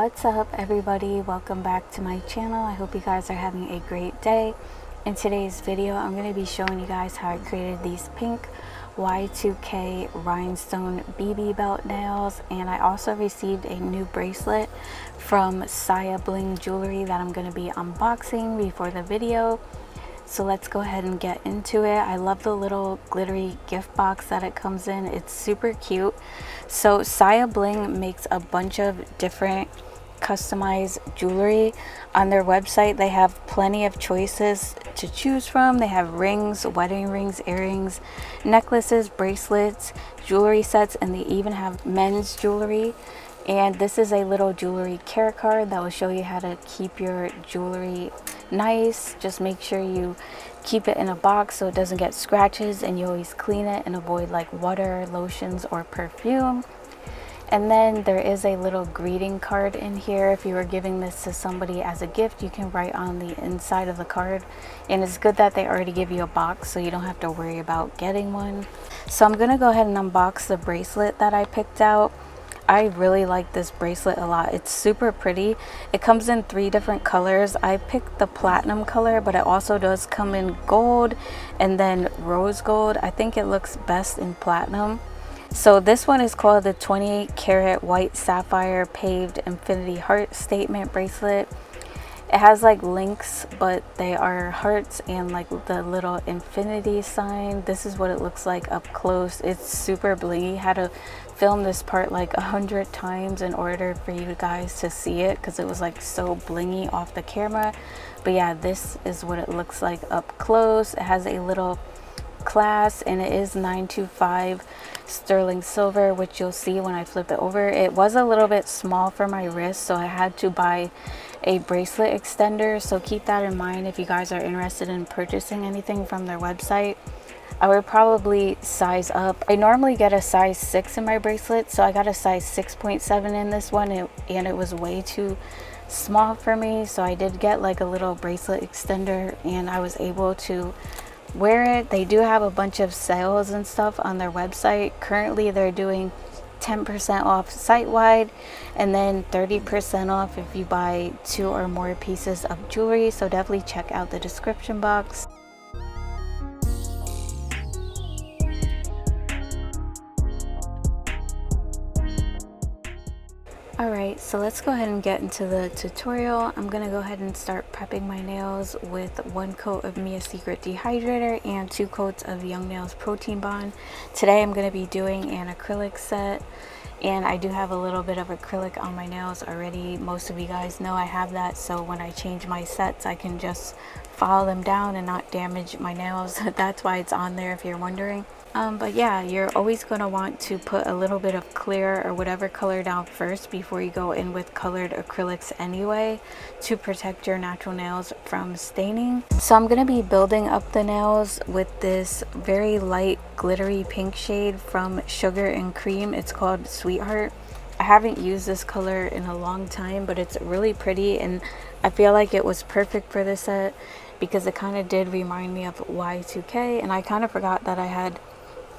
What's up everybody, welcome back to my channel. I hope you guys are having a great day. In today's video I'm going to be showing you guys how I created these pink Y2K rhinestone BB belt nails, and I also received a new bracelet from Sayabling jewelry that I'm going to be unboxing before the video. So let's go ahead and get into it. I love the little glittery gift box that it comes in. It's super cute. So Sayabling makes a bunch of different customized jewelry on their website. They have plenty of choices to choose from. They have rings, wedding rings, earrings, necklaces, bracelets, jewelry sets, and they even have men's jewelry. And this is a little jewelry care card that will show you how to keep your jewelry nice. Just make sure you keep it in a box so it doesn't get scratches, and you always clean it and avoid like water, lotions, or perfume. And then there is a little greeting card in here. If you were giving this to somebody as a gift, you can write on the inside of the card, and it's good that they already give you a box so you don't have to worry about getting one. So I'm gonna go ahead and unbox the bracelet that I picked out. I really like this bracelet a lot. It's super pretty. It comes in 3 different colors. I picked the platinum color, but it also does come in gold and then rose gold. I think it looks best in platinum. So this one is called the 28 karat white sapphire paved infinity heart statement bracelet. It has like links, but they are hearts and like the little infinity sign. This is what it looks like up close. It's super blingy. Had to film this part like 100 times in order for you guys to see it because it was like so blingy off the camera. But yeah, this is what it looks like up close. It has a little clasp and it is 925 sterling silver, which you'll see when I flip it over. It was a little bit small for my wrist, so I had to buy a bracelet extender. So keep that in mind if you guys are interested in purchasing anything from their website. I would probably size up. I normally get a size 6 in my bracelet, so I got a size 6.7 in this one, and it was way too small for me. So I did get like a little bracelet extender and I was able to wear it. They do have a bunch of sales and stuff on their website. Currently they're doing 10% off site-wide and then 30% off if you buy 2 or more pieces of jewelry. So definitely check out the description box. Alright, so let's go ahead and get into the tutorial. I'm going to go ahead and start prepping my nails with 1 coat of Mia Secret dehydrator and 2 coats of Young Nails Protien Bond. Today I'm going to be doing an acrylic set, and I do have a little bit of acrylic on my nails already. Most of you guys know I have that, so when I change my sets I can just file them down and not damage my nails. That's why it's on there if you're wondering. But yeah, you're always going to want to put a little bit of clear or whatever color down first before you go in with colored acrylics anyway, to protect your natural nails from staining. So I'm going to be building up the nails with this very light glittery pink shade from Sugar and Cream. It's called Sweetheart. I haven't used this color in a long time, but it's really pretty, and I feel like it was perfect for this set because it kind of did remind me of Y2K, and I kind of forgot that I had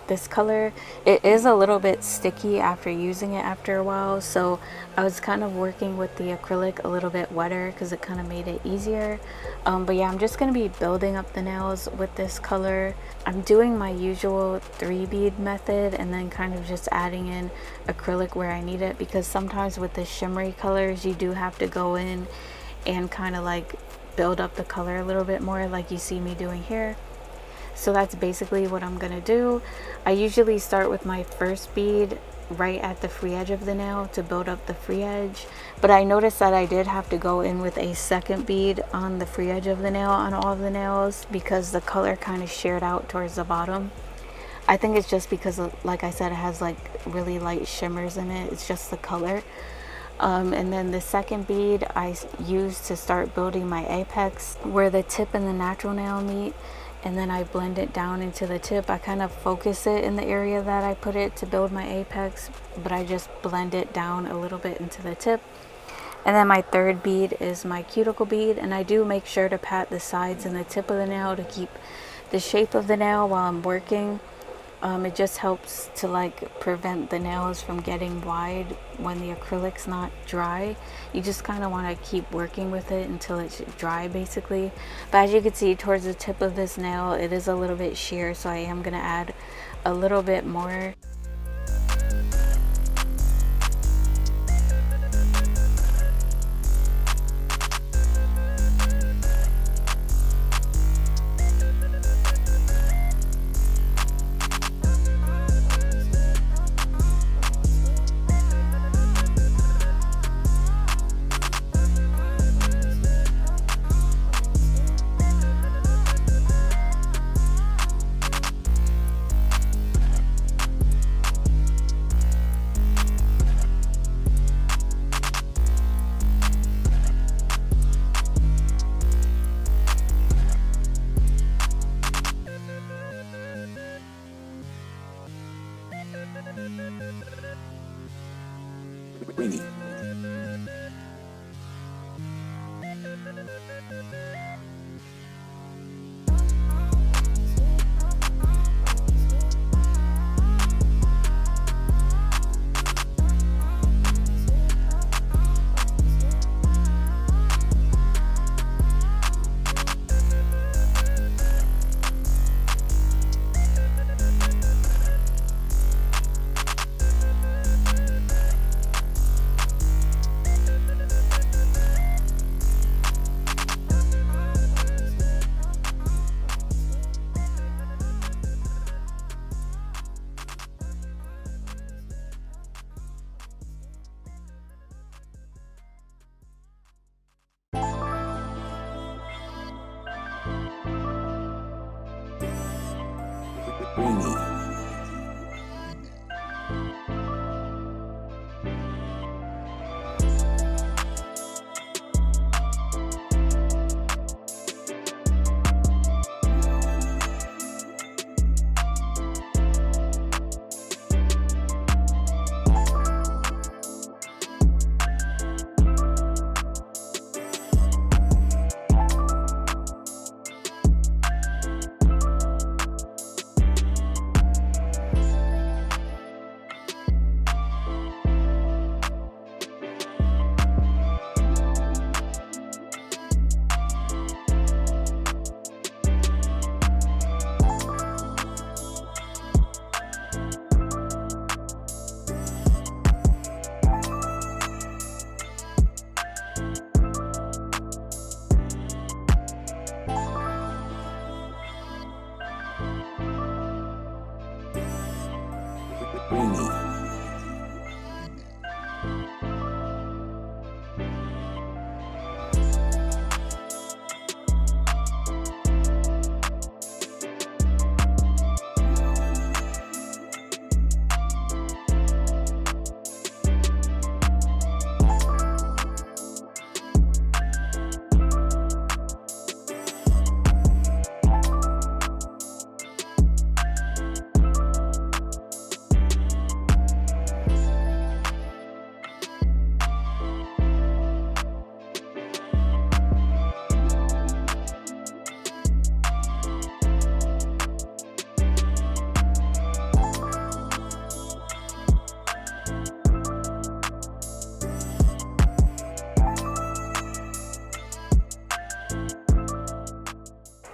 this color. It is a little bit sticky after using it after a while, so I was kind of working with the acrylic a little bit wetter because it kind of made it easier. But yeah, I'm just going to be building up the nails with this color. I'm doing my usual 3-bead method and then kind of just adding in acrylic where I need it, because sometimes with the shimmery colors you do have to go in and kind of like build up the color a little bit more, like you see me doing here. So that's basically what I'm gonna do. I usually start with my first bead right at the free edge of the nail to build up the free edge, but I noticed that I did have to go in with a second bead on the free edge of the nail on all of the nails because the color kind of sheared out towards the bottom. I think it's just because, like I said, it has like really light shimmers in it. It's just the color. And then the second bead I used to start building my apex where the tip and the natural nail meet, and then I blend it down into the tip. I kind of focus it in the area that I put it to build my apex, but I just blend it down a little bit into the tip. And then my third bead is my cuticle bead, and I do make sure to pat the sides and the tip of the nail to keep the shape of the nail while I'm working. It just helps to like prevent the nails from getting wide when the acrylic's not dry. You just kind of want to keep working with it until it's dry basically. But as you can see towards the tip of this nail, it is a little bit sheer, so I am going to add a little bit more. Ringy. Ringy. Ringy.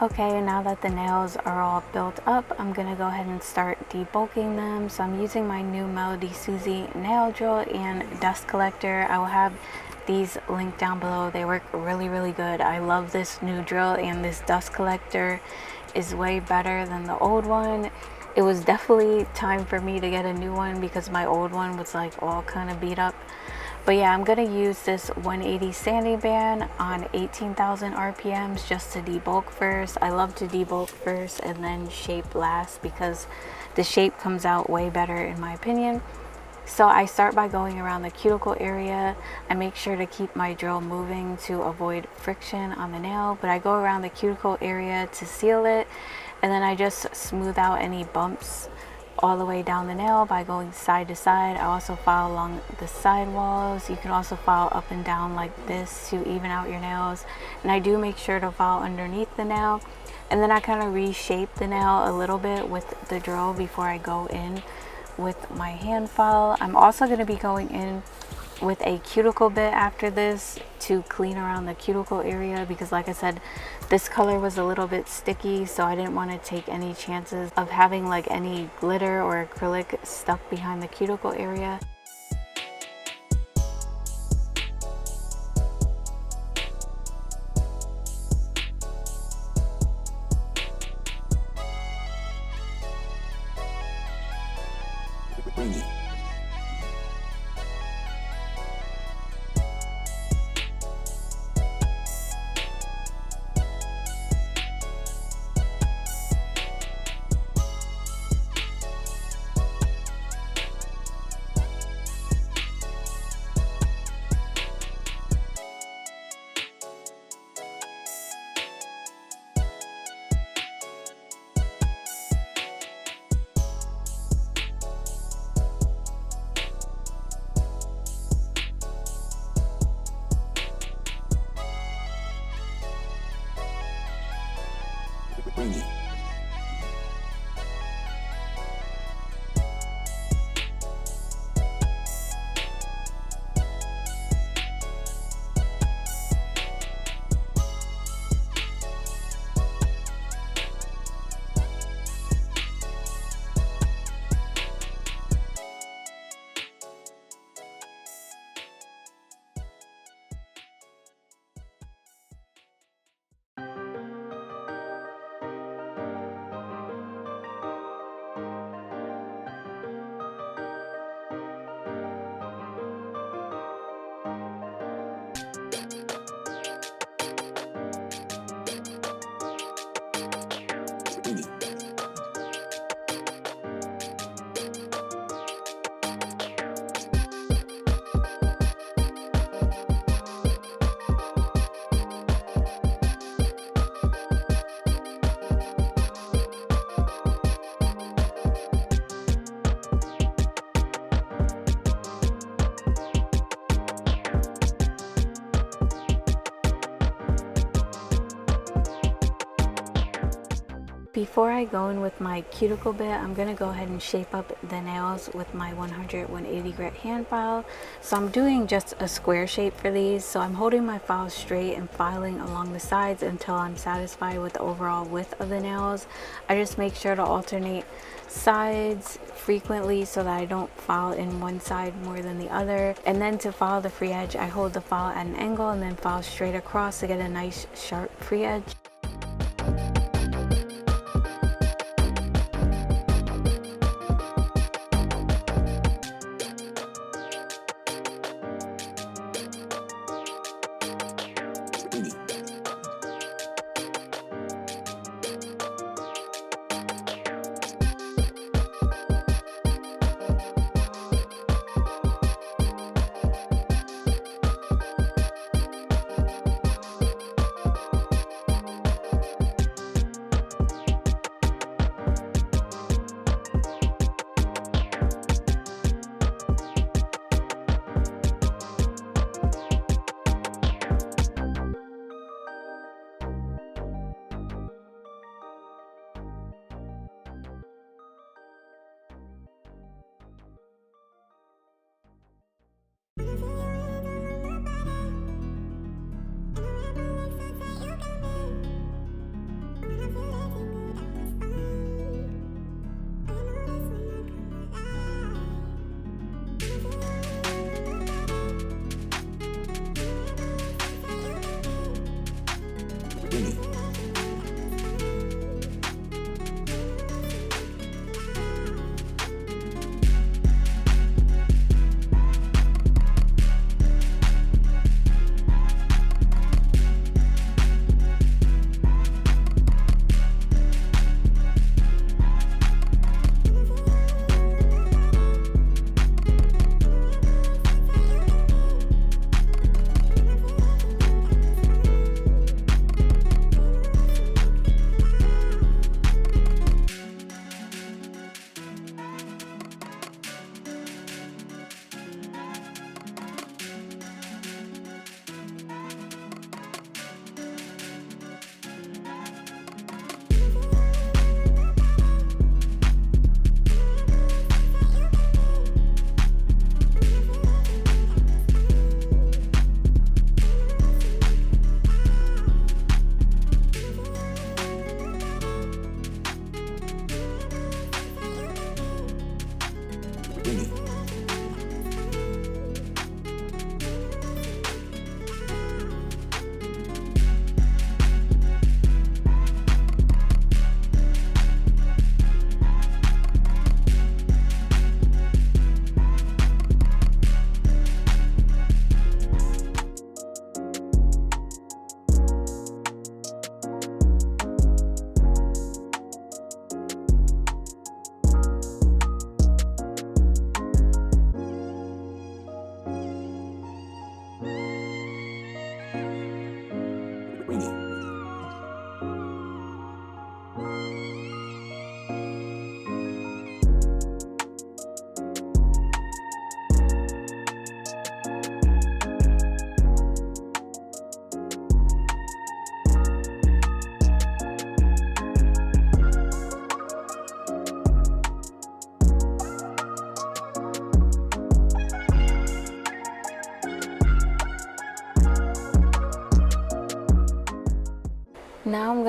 Okay, now that the nails are all built up, I'm gonna go ahead and start debulking them. So I'm using my new Melody Susie nail drill and dust collector. I will have these linked down below. They work really good. I love this new drill, and this dust collector is way better than the old one. It was definitely time for me to get a new one because my old one was like all kind of beat up. But yeah, I'm gonna use this 180 sanding band on 18,000 RPMs just to debulk first. I love to debulk first and then shape last because the shape comes out way better in my opinion. So I start by going around the cuticle area. I make sure to keep my drill moving to avoid friction on the nail, but I go around the cuticle area to seal it, and then I just smooth out any bumps all the way down the nail by going side to side. I also file along the side walls. You can also file up and down like this to even out your nails, and I do make sure to file underneath the nail. And then I kind of reshape the nail a little bit with the drill before I go in with my hand file. I'm also going to be going in with a cuticle bit after this to clean around the cuticle area, because like I said, this color was a little bit sticky, so I didn't want to take any chances of having like any glitter or acrylic stuck behind the cuticle area. Before I go in with my cuticle bit, I'm going to go ahead and shape up the nails with my 180 grit hand file. So I'm doing just a square shape for these. So I'm holding my file straight and filing along the sides until I'm satisfied with the overall width of the nails. I just make sure to alternate sides frequently so that I don't file in one side more than the other. And then to file the free edge, I hold the file at an angle and then file straight across to get a nice sharp free edge.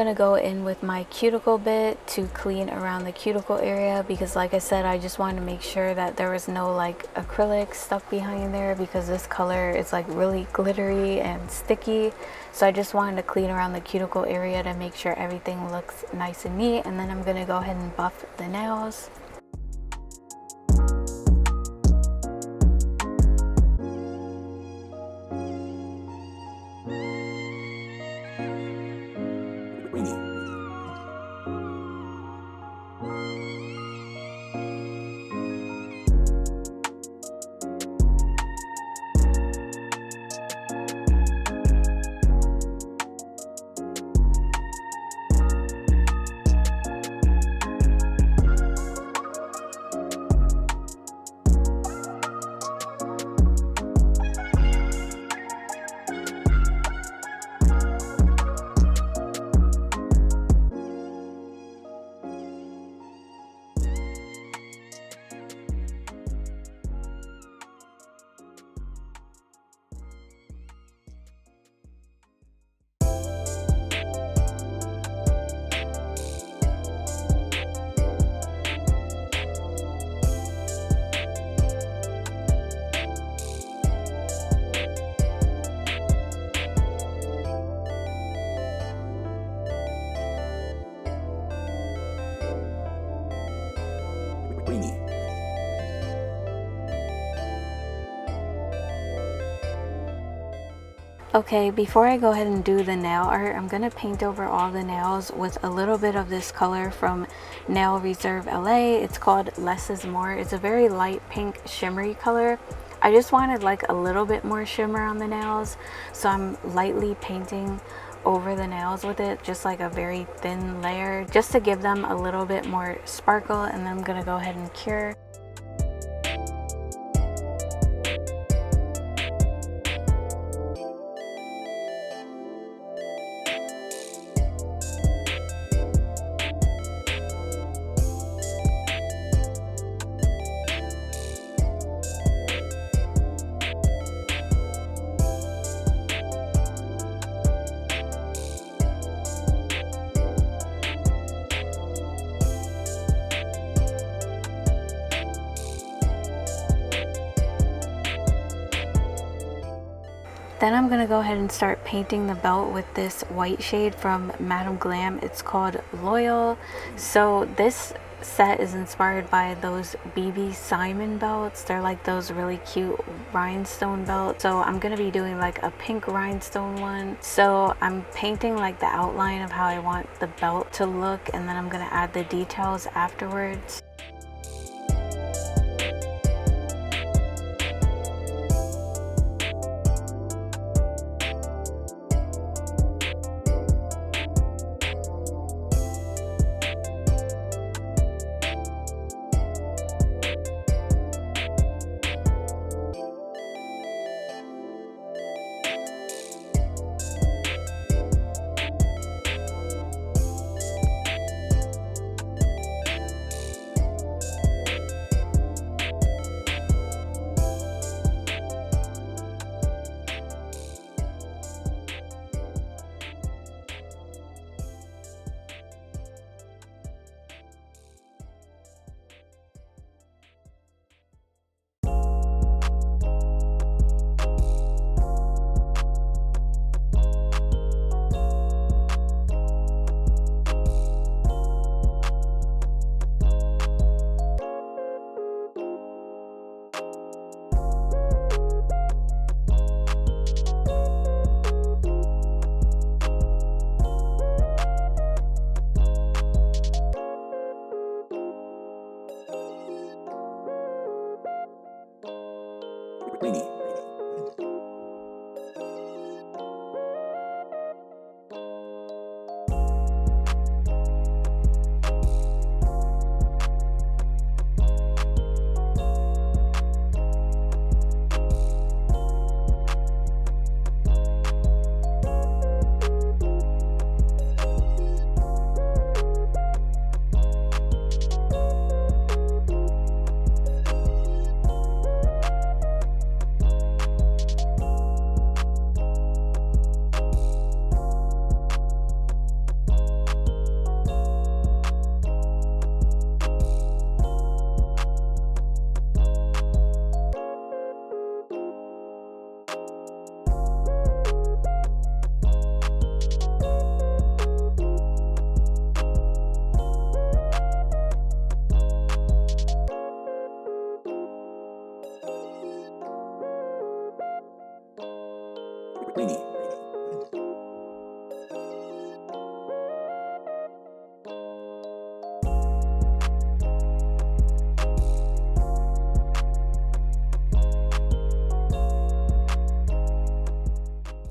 going to go in with my cuticle bit to clean around the cuticle area, because like I said, I just wanted to make sure that there was no like acrylic stuck behind there, because this color is like really glittery and sticky. So I just wanted to clean around the cuticle area to make sure everything looks nice and neat. And then I'm going to go ahead and buff the nails. Okay, before I go ahead and do the nail art, I'm going to paint over all the nails with a little bit of this color from Nail Reserve LA. It's called Less is More. It's a very light pink shimmery color. I just wanted like a little bit more shimmer on the nails, so I'm lightly painting over the nails with it, just like a very thin layer, just to give them a little bit more sparkle. And then I'm going to go ahead and cure. Then I'm going to go ahead and start painting the belt with this white shade from Madame Glam. It's called Loyal. So this set is inspired by those BB Simon belts. They're like those really cute rhinestone belts. So I'm going to be doing like a pink rhinestone one. So I'm painting like the outline of how I want the belt to look, and then I'm going to add the details afterwards.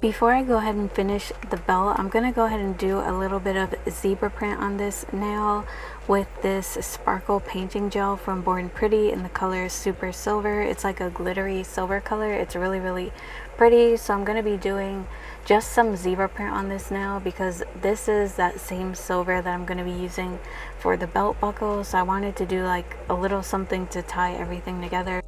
Before I go ahead and finish the belt, I'm going to go ahead and do a little bit of zebra print on this nail with this sparkle painting gel from Born Pretty, and the color is Super Silver. It's like a glittery silver color. It's really, really pretty. So I'm going to be doing just some zebra print on this nail because this is that same silver that I'm going to be using for the belt buckle. So I wanted to do like a little something to tie everything together.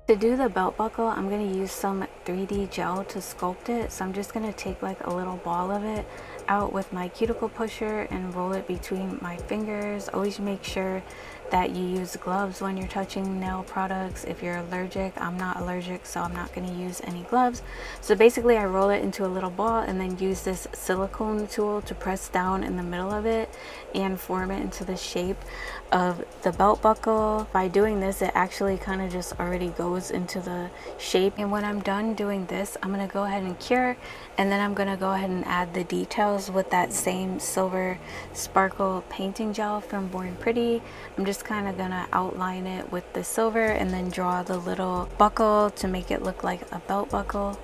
To do the belt buckle, I'm going to use some 3D gel to sculpt it. So I'm just going to take like a little ball of it out with my cuticle pusher and roll it between my fingers. Always make sure that you use gloves when you're touching nail products. If you're allergic, I'm not allergic, so I'm not going to use any gloves. So basically I roll it into a little ball and then use this silicone tool to press down in the middle of it and form it into the shape of the belt buckle. By doing this, it actually kind of just already goes into the shape. And when I'm done doing this, I'm going to go ahead and cure, and then I'm going to go ahead and add the details with that same silver sparkle painting gel from Born Pretty. I'm just kind of going to outline it with the silver and then draw the little buckle to make it look like a belt buckle.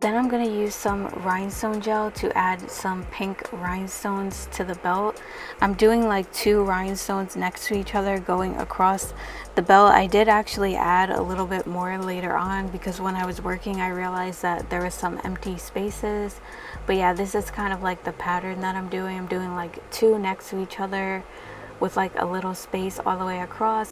Then I'm going to use some rhinestone gel to add some pink rhinestones to the belt. I'm doing like 2 rhinestones next to each other going across the belt. I did actually add a little bit more later on because when I was working I realized that there was some empty spaces. But yeah, this is kind of like the pattern that I'm doing. I'm doing like 2 next to each other with like a little space all the way across.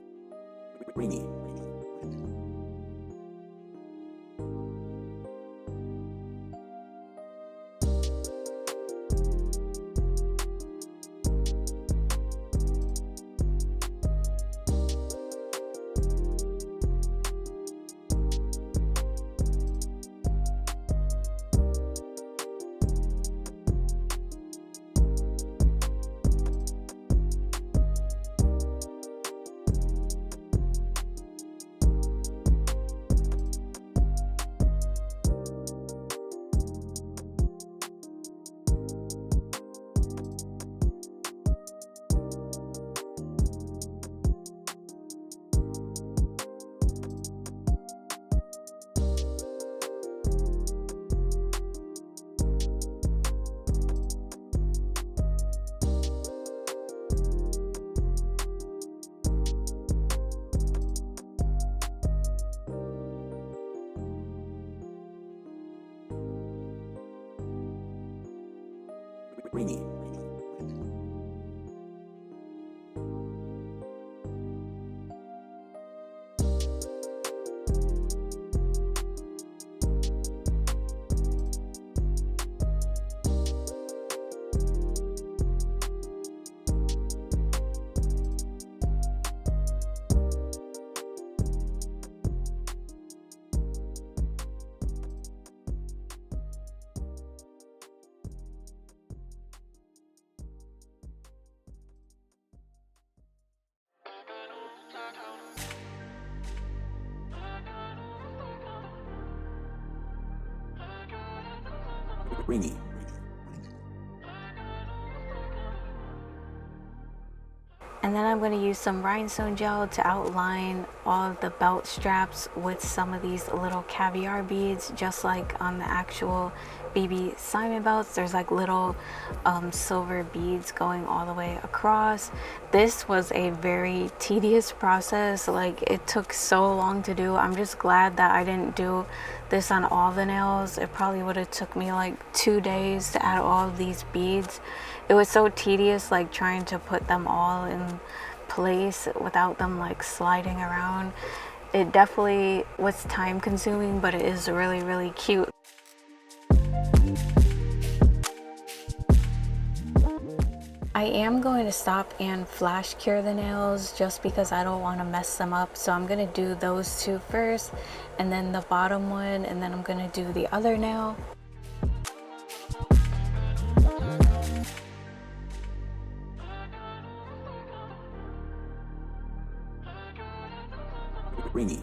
And And then I'm going to use some rhinestone gel to outline all of the belt straps with some of these little caviar beads, just like on the actual BB Simon belts. There's like little silver beads going all the way across. This was a very tedious process. Like, it took so long to do. I'm just glad that I didn't do this on all the nails. It probably would have took me like 2 days to add all of these beads. It was so tedious, like trying to put them all in place without them like sliding around. It definitely was time consuming, but it is really, really cute. I am going to stop and flash cure the nails just because I don't want to mess them up. So I'm going to do those two first, and then the bottom one, and then I'm going to do the other nail. Ringy.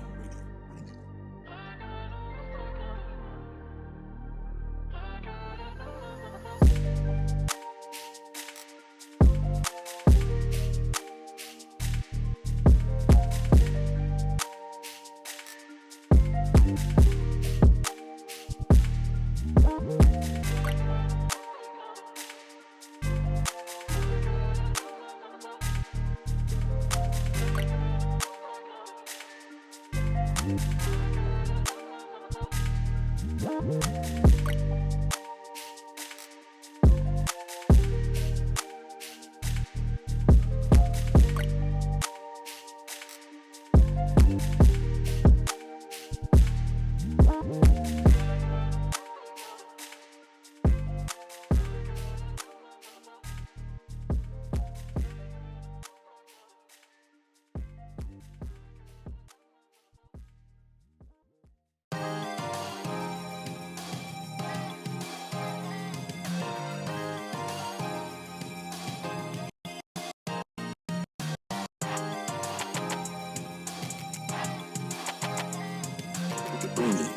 Ringy.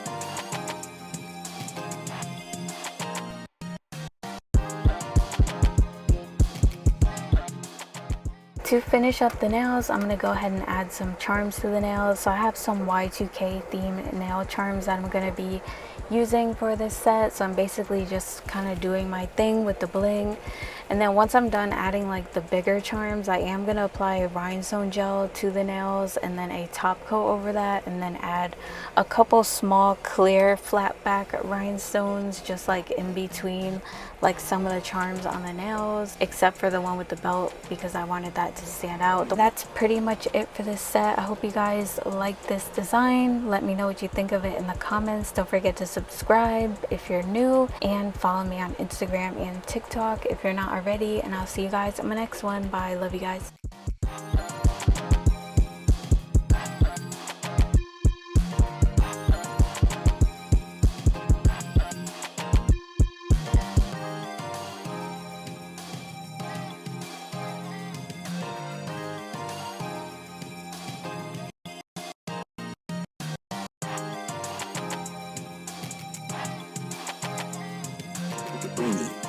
To finish up the nails, I'm going to go ahead and add some charms to the nails. So I have some Y2K themed nail charms that I'm going to be using for this set. So I'm basically just kind of doing my thing with the bling. And then once I'm done adding like the bigger charms, I am going to apply a rhinestone gel to the nails and then a top coat over that, and then add a couple small clear flat back rhinestones just like in between like some of the charms on the nails, except for the one with the belt because I wanted that to stand out. That's pretty much it for this set. I hope you guys like this design. Let me know what you think of it in the comments. Don't forget to subscribe if you're new, and follow me on Instagram and TikTok if you're not already, and I'll see you guys in my next one. Bye. Love you guys. Ringy.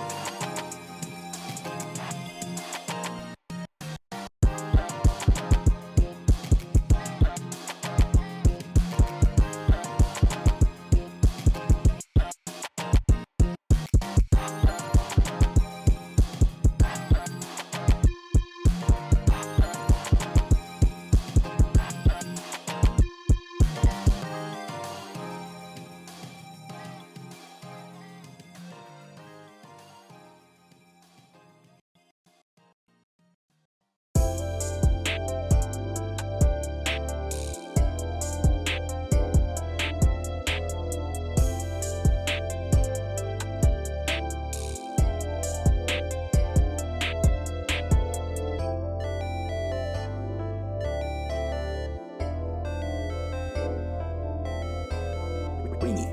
Ringy.